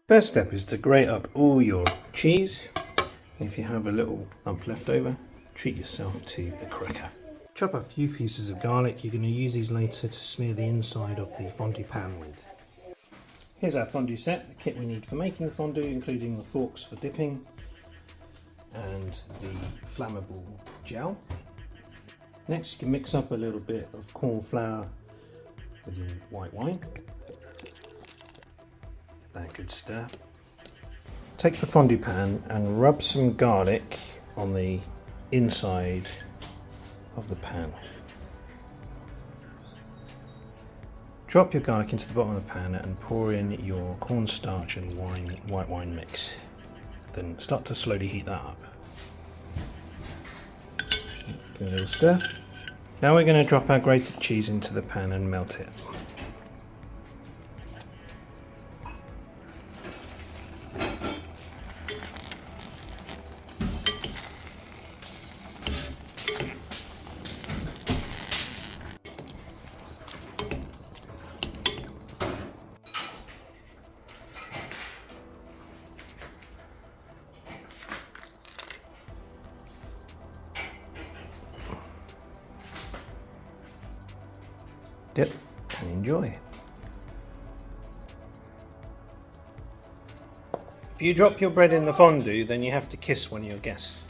First step is to grate up all your cheese. If you have a little lump left over, treat yourself to a cracker. Chop up a few pieces of garlic. You're going to use these later to smear the inside of the fondue pan with. Here's our fondue set, the kit we need for making the fondue, including the forks for dipping and the flammable gel. Next, you can mix up a little bit of corn flour with your white wine. That good stir. Take the fondue pan and rub some garlic on the inside of the pan. Drop your garlic into the bottom of the pan and pour in your cornstarch and white wine mix. Then start to slowly heat that up. Give it a little stir. Now we're going to drop our grated cheese into the pan and melt it. Dip and enjoy. If you drop your bread in the fondue, then you have to kiss one of your guests.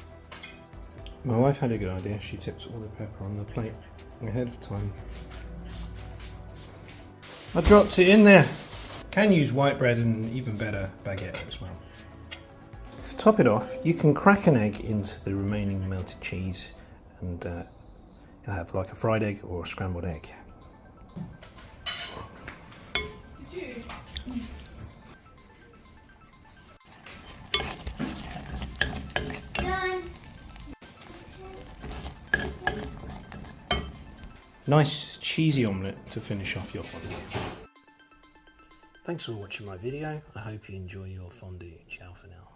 My wife had a good idea. She tipped all the pepper on the plate ahead of time. I dropped it in there. Can use white bread and even better baguette as well. To top it off, you can crack an egg into the remaining melted cheese and you'll have like a fried egg or a scrambled egg. Nice cheesy omelette to finish off your fondue. Thanks for watching my video. I hope you enjoy your fondue. Ciao for now.